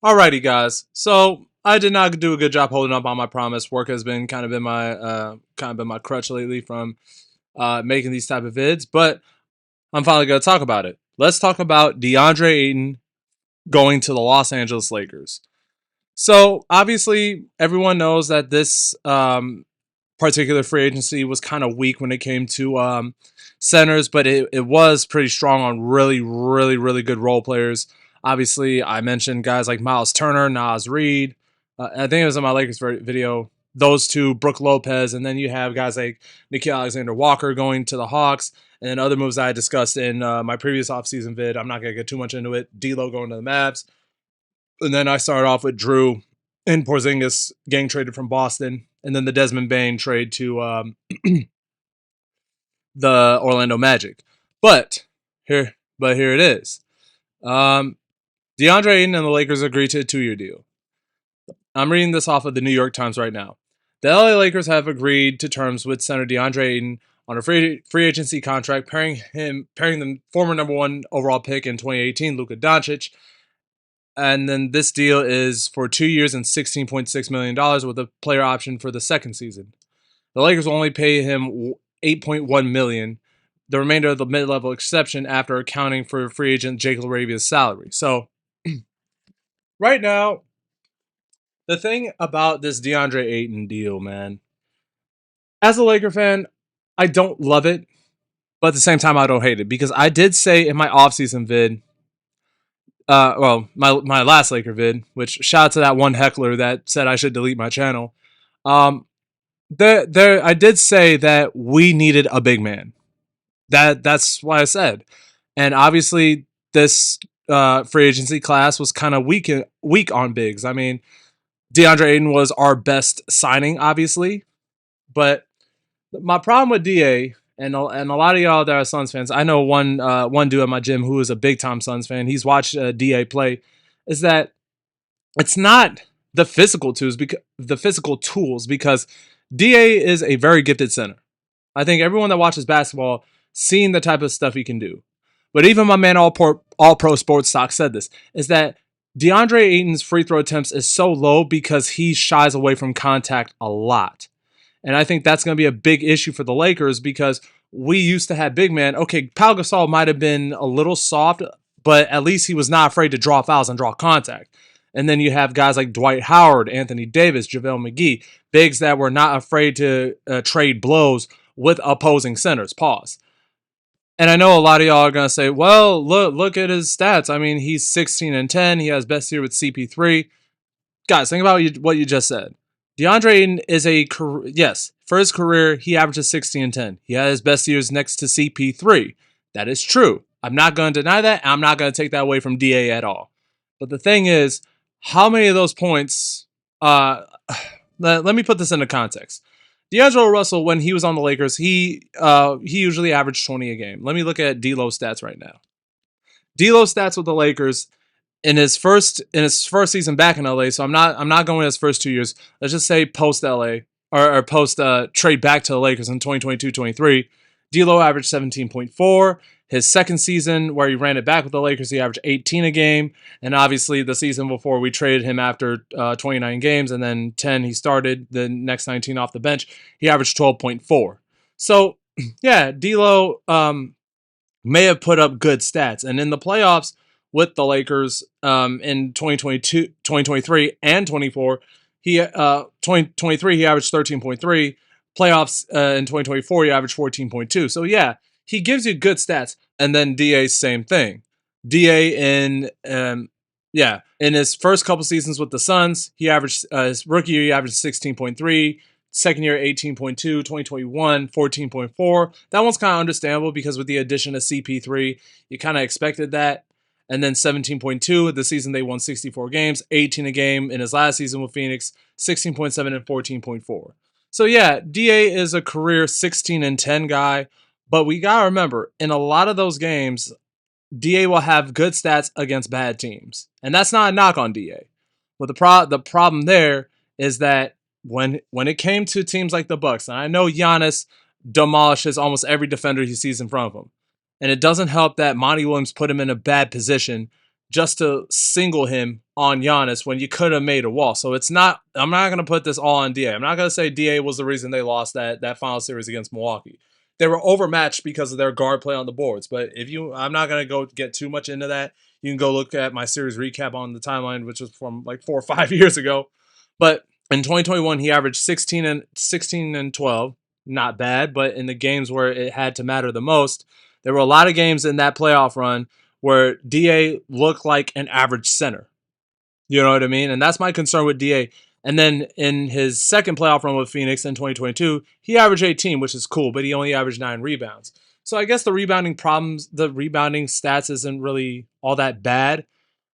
Alrighty, guys. So I did not do a good job holding up on my promise. Work has been kind of been my crutch lately from making these type of vids, but I'm finally gonna talk about it. Let's talk about DeAndre Ayton going to the Los Angeles Lakers. So obviously, everyone knows that this particular free agency was kind of weak when it came to centers, but it was pretty strong on really good role players. Obviously, I mentioned guys like Miles Turner, Nas Reed. I think it was in my Lakers video. Those two, Brooke Lopez, and then you have guys like Nikhil Alexander-Walker going to the Hawks, and then other moves I discussed in my previous offseason vid. I'm not going to get too much into it. D'Lo going to the Mavs. And then I started off with Drew and Porzingis getting traded from Boston, and then the Desmond Bain trade to the Orlando Magic. But here it is. DeAndre Ayton and the Lakers agreed to a 2-year deal. I'm reading this off of the New York Times right now. The LA Lakers have agreed to terms with center DeAndre Ayton on a free agency contract, pairing the former number one overall pick in 2018, Luka Doncic. And then this deal is for 2 years and $16.6 million with a player option for the second season. The Lakers will only pay him $8.1 million, the remainder of the mid-level exception after accounting for free agent Jake LaRavia's salary. So right now, the thing about this DeAndre Ayton deal, man, as a Laker fan, I don't love it, but at the same time, I don't hate it because I did say in my offseason vid, my last Laker vid, which shout out to that one heckler that said I should delete my channel. I did say that we needed a big man. That's why I said, and obviously this free agency class was kind of weak on bigs. I mean, DeAndre Ayton was our best signing, obviously, but my problem with DA and a lot of y'all that are Suns fans, I know one dude at my gym who is a big time Suns fan. He's watched DA play. Is that it's not the physical tools because DA is a very gifted center. I think everyone that watches basketball seen the type of stuff he can do. But even my man All Pro Sports Talk said this is that DeAndre Ayton's free throw attempts is so low because he shies away from contact a lot. And I think that's going to be a big issue for the Lakers because we used to have big man. Okay, Pau Gasol might have been a little soft, but at least he was not afraid to draw fouls and draw contact. And then you have guys like Dwight Howard, Anthony Davis, JaVale McGee, bigs that were not afraid to trade blows with opposing centers. Pause. And I know a lot of y'all are gonna say, "Well, look at his stats. I mean, he's 16 and 10. He has best year with CP3." Guys, think about what you just said. DeAndre Ayton is yes, for his career, he averages 16 and 10. He had his best years next to CP3. That is true. I'm not going to deny that. I'm not going to take that away from DA at all. But the thing is, how many of those points? Let me put this into context. D'Angelo Russell, when he was on the Lakers, he usually averaged 20 a game. Let me look at D'Lo's stats right now. D'Lo's stats with the Lakers in his first season back in LA. So I'm not going his first 2 years. Let's just say post LA or post trade back to the Lakers in 2022-23. D'Lo averaged 17.4. His second season, where he ran it back with the Lakers, he averaged 18 a game. And obviously, the season before, we traded him after 29 games, and then 10 he started, the next 19 off the bench. He averaged 12.4. So, yeah, D'Lo may have put up good stats. And in the playoffs with the Lakers in 2022, 2023, and 24, 2023, he averaged 13.3. Playoffs in 2024, he averaged 14.2. So, yeah, he gives you good stats. And then DA, same thing. DA in his first couple seasons with the Suns, he averaged his rookie year, he averaged 16.3. Second year, 18.2. 2021, 14.4. That one's kind of understandable because with the addition of CP3, you kind of expected that. And then 17.2, the season they won 64 games, 18 a game in his last season with Phoenix, 16.7 and 14.4. So yeah, DA is a career 16 and 10 guy, but we got to remember, in a lot of those games, DA will have good stats against bad teams. And that's not a knock on DA. But the problem there is that when it came to teams like the Bucks, and I know Giannis demolishes almost every defender he sees in front of him, and it doesn't help that Monty Williams put him in a bad position just to single him on Giannis when you could have made a wall. So it's not. I'm not gonna put this all on Da. I'm not gonna say Da was the reason they lost that final series against Milwaukee. They were overmatched because of their guard play on the boards. But I'm not gonna go get too much into that. You can go look at my series recap on the timeline, which was from like 4 or 5 years ago. But in 2021, he averaged 16 and 12. Not bad, but in the games where it had to matter the most, there were a lot of games in that playoff run where Da looked like an average center. You know what I mean? And that's my concern with Da. And then in his second playoff run with Phoenix in 2022, he averaged 18, which is cool, but he only averaged 9 rebounds. So I guess the rebounding stats isn't really all that bad.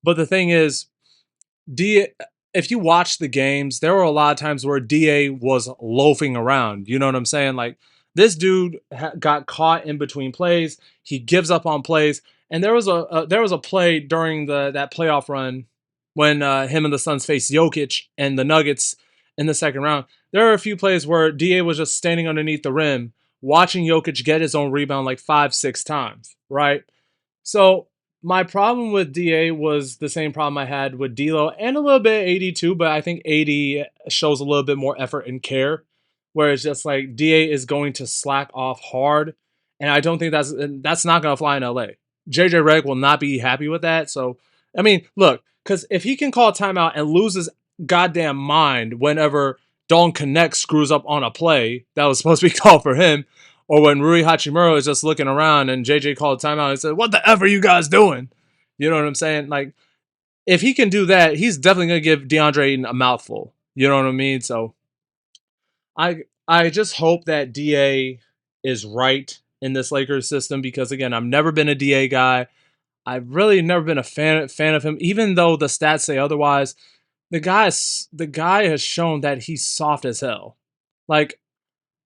But the thing is, Da, if you watch the games, there were a lot of times where Da was loafing around. You know what I'm saying? Like, this dude got caught in between plays. He gives up on plays. And there was a play during that playoff run when him and the Suns faced Jokic and the Nuggets in the second round. There are a few plays where Da was just standing underneath the rim, watching Jokic get his own rebound like 5, 6 times, right? So my problem with Da was the same problem I had with D'Lo and a little bit AD too, but I think AD shows a little bit more effort and care, where it's just like Da is going to slack off hard, and I don't think that's not going to fly in LA. JJ Redick will not be happy with that. So I mean, look, because if he can call a timeout and lose his goddamn mind whenever Dalton Connect screws up on a play that was supposed to be called for him, or when Rui Hachimura is just looking around and JJ called a timeout and said, "What the F are you guys doing?" You know what I'm saying? Like, if he can do that, he's definitely going to give DeAndre Ayton a mouthful. You know what I mean? So I just hope that Da is right in this Lakers system, because again, I've never been a Da guy. I've really never been a fan of him, even though the stats say otherwise. The guy has shown that he's soft as hell. Like,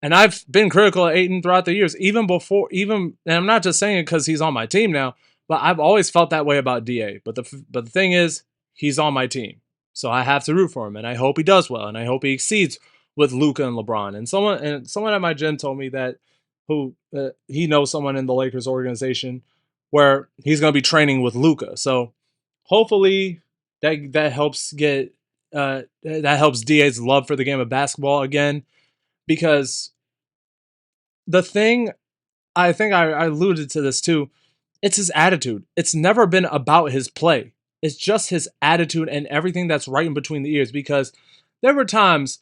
and I've been critical of Ayton throughout the years, and I'm not just saying it because he's on my team now, but I've always felt that way about Da. But the thing is, he's on my team, so I have to root for him, and I hope he does well, and I hope he exceeds with Luka and LeBron. And someone at my gym told me that he knows someone in the Lakers organization where he's going to be training with Luka. So hopefully that helps Da's love for the game of basketball again, because the thing, I think I alluded to this too, it's his attitude. It's never been about his play. It's just his attitude and everything that's right in between the ears, because there were times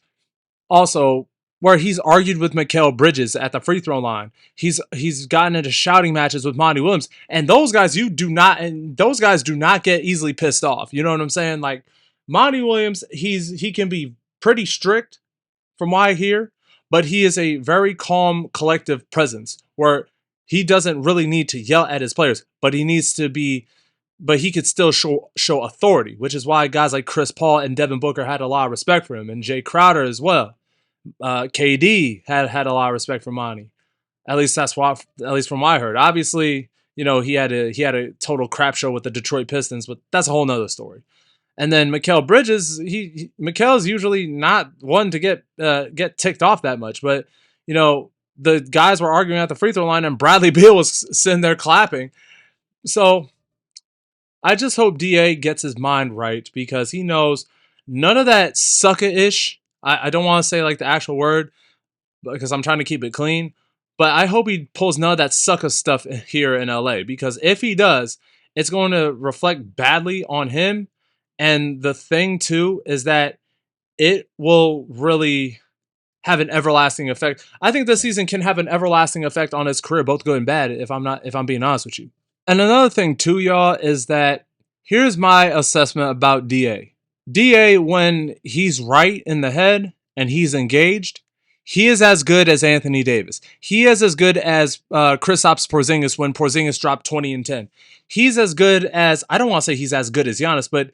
also where he's argued with Mikal Bridges at the free throw line. He's gotten into shouting matches with Monty Williams, and those guys do not get easily pissed off. You know what I'm saying? Like, Monty Williams, he can be pretty strict from what I hear, but he is a very calm, collective presence where he doesn't really need to yell at his players, but he could still show authority, which is why guys like Chris Paul and Devin Booker had a lot of respect for him, and Jay Crowder as well. KD had a lot of respect for Monty. At least from what I heard. Obviously, he had a total crap show with the Detroit Pistons, but that's a whole nother story. And then Mikal Bridges, Mikal's usually not one to get ticked off that much, but the guys were arguing at the free throw line, and Bradley Beal was sitting there clapping. So I just hope Da gets his mind right, because he knows none of that sucker-ish. I don't want to say like the actual word, because I'm trying to keep it clean, but I hope he pulls none of that sucker stuff here in LA, because if he does, it's going to reflect badly on him. And the thing too is that it will really have an everlasting effect. I think this season can have an everlasting effect on his career, both good and bad, if I'm being honest with you. And another thing too, y'all, is that here's my assessment about Da. Da, when he's right in the head and he's engaged, he is as good as Anthony Davis. He is as good as Kristaps Porzingis when Porzingis dropped 20 and 10. He's as good as, I don't want to say he's as good as Giannis, but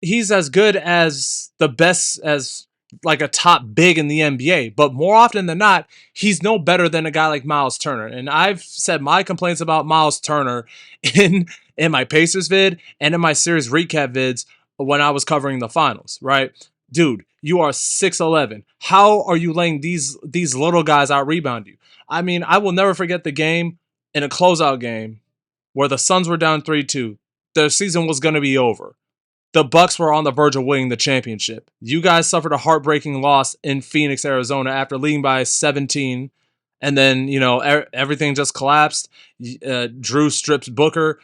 he's as good as the best, as like a top big in the NBA. But more often than not, he's no better than a guy like Miles Turner. And I've said my complaints about Miles Turner in my Pacers vid and in my series recap vids when I was covering the finals, right? Dude, you are 6'11". How are you letting these little guys out rebound you? I mean, I will never forget the game in a closeout game where the Suns were down 3-2. the season was going to be over. The Bucks were on the verge of winning the championship. You guys suffered a heartbreaking loss in Phoenix, Arizona after leading by 17, and then, everything just collapsed. Drew strips Booker.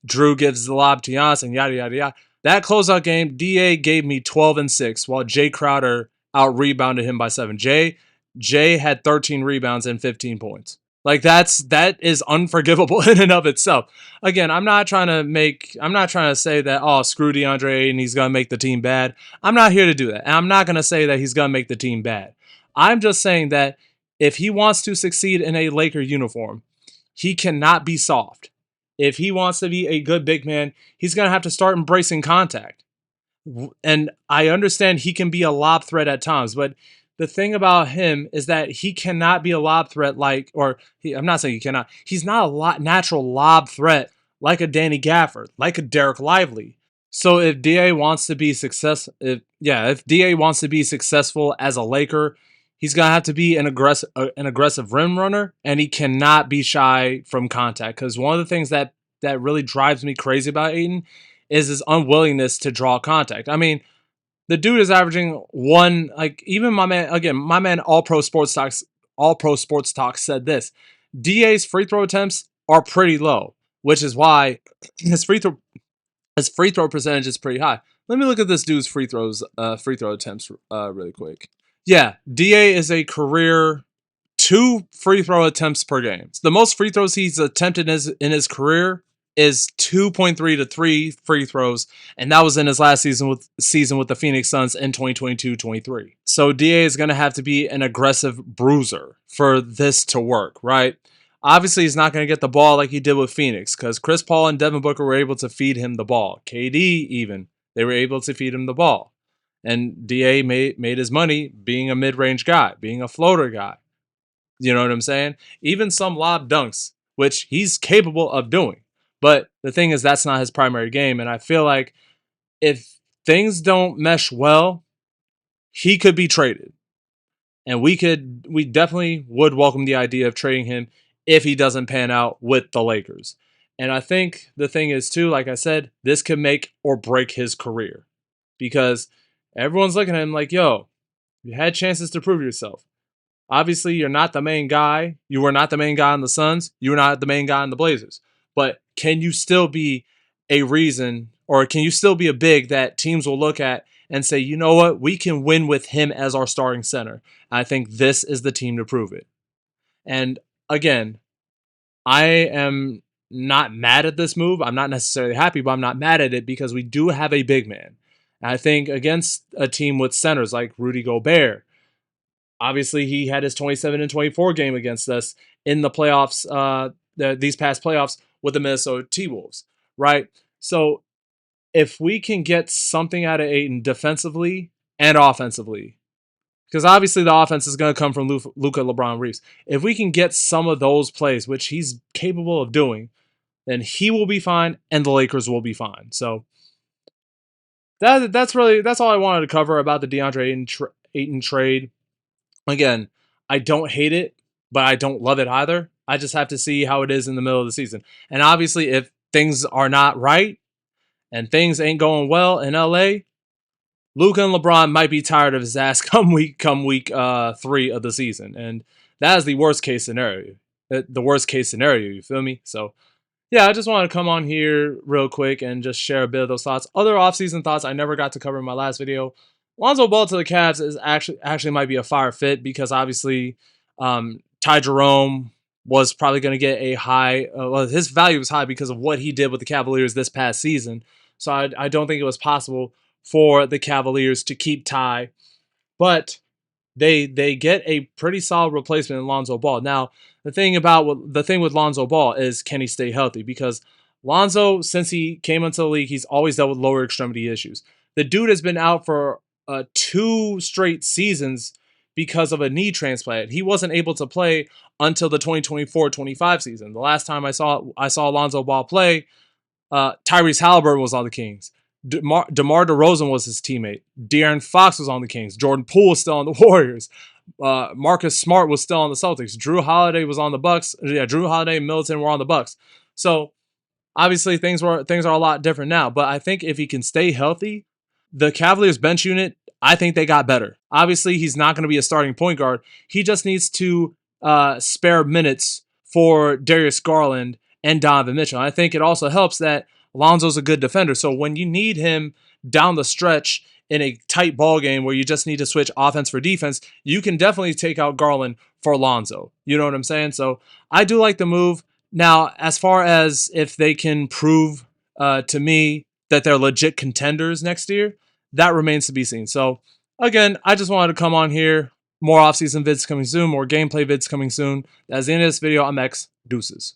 Drew gives the lob to Giannis, and yada yada yada. That closeout game, Da gave me 12 and 6, while Jay Crowder out rebounded him by 7. Jay had 13 rebounds and 15 points. Like that is unforgivable in and of itself. Again, I'm not trying to say that, oh, screw DeAndre and he's gonna make the team bad. I'm not here to do that. And I'm not gonna say that he's gonna make the team bad. I'm just saying that if he wants to succeed in a Laker uniform, he cannot be soft. If he wants to be a good big man, he's gonna have to start embracing contact. And I understand he can be a lob threat at times, but the thing about him is that he cannot be a lob threat I'm not saying he cannot. He's not a natural lob threat like a Danny Gafford, like a Derek Lively. So if Da wants to be if Da wants to be successful as a Laker, he's gonna have to be an aggressive rim runner, and he cannot be shy from contact. Because one of the things that really drives me crazy about Ayton is his unwillingness to draw contact. I mean, the dude is averaging one, like, even my man All Pro Sports Talk said this. DA's free throw attempts are pretty low, which is why his free throw percentage is pretty high. Let me look at this dude's free throw attempts really quick. Yeah, DA is a career 2 free throw attempts per game. So the most free throws he's attempted in his career is 2.3 to 3 free throws, and that was in his last season with the Phoenix Suns in 2022-23. So DA is going to have to be an aggressive bruiser for this to work, right? Obviously, he's not going to get the ball like he did with Phoenix, because Chris Paul and Devin Booker were able to feed him the ball. KD even, they were able to feed him the ball. And DA made his money being a mid-range guy, being a floater guy. You know what I'm saying? Even some lob dunks, which he's capable of doing. But the thing is, that's not his primary game. And I feel like if things don't mesh well, he could be traded. And we definitely would welcome the idea of trading him if he doesn't pan out with the Lakers. And I think the thing is, too, like I said, this could make or break his career. Because everyone's looking at him like, yo, you had chances to prove yourself. Obviously, you're not the main guy. You were not the main guy on the Suns. You were not the main guy on the Blazers. But can you still be a reason, or can you still be a big that teams will look at and say, you know what, we can win with him as our starting center? I think this is the team to prove it. And again, I am not mad at this move. I'm not necessarily happy, but I'm not mad at it because we do have a big man. And I think against a team with centers like Rudy Gobert, obviously he had his 27 and 24 game against us in the playoffs, these past playoffs with the Minnesota T-Wolves, right? So if we can get something out of Ayton defensively and offensively, because obviously the offense is going to come from Luka LeBron Reeves. If we can get some of those plays, which he's capable of doing, then he will be fine and the Lakers will be fine. So that's all I wanted to cover about the DeAndre Ayton trade. Again, I don't hate it, but I don't love it either. I just have to see how it is in the middle of the season. And obviously, if things are not right and things ain't going well in LA, Luka and LeBron might be tired of his ass come week 3 of the season. And that is the worst case scenario. The worst case scenario, you feel me? So yeah, I just wanted to come on here real quick and just share a bit of those thoughts. Other offseason thoughts I never got to cover in my last video. Lonzo Ball to the Cavs is actually might be a fire fit because obviously Ty Jerome was probably going to get a high, his value was high because of what he did with the Cavaliers this past season. So I don't think it was possible for the Cavaliers to keep Ty, but they get a pretty solid replacement in Lonzo Ball. Now, the thing with Lonzo Ball is, can he stay healthy? Because Lonzo, since he came into the league, he's always dealt with lower extremity issues. The dude has been out for 2 straight seasons because of a knee transplant. He wasn't able to play until the 2024-25 season. The last time I saw Lonzo Ball play, Tyrese Halliburton was on the Kings. DeMar DeRozan was his teammate. De'Aaron Fox was on the Kings. Jordan Poole was still on the Warriors. Marcus Smart was still on the Celtics. Drew Holiday was on the Bucks. Yeah, Drew Holiday and Middleton were on the Bucks. So Obviously, things are a lot different now, but I think if he can stay healthy, the Cavaliers bench unit, I think they got better. Obviously, he's not going to be a starting point guard. He just needs to spare minutes for Darius Garland and Donovan Mitchell. I think it also helps that Lonzo's a good defender. So when you need him down the stretch in a tight ball game where you just need to switch offense for defense, you can definitely take out Garland for Lonzo. You know what I'm saying? So I do like the move. Now, as far as if they can prove to me that they're legit contenders next year, that remains to be seen. So, again, I just wanted to come on here. More offseason vids coming soon, more gameplay vids coming soon. That's the end of this video. I'm X. Deuces.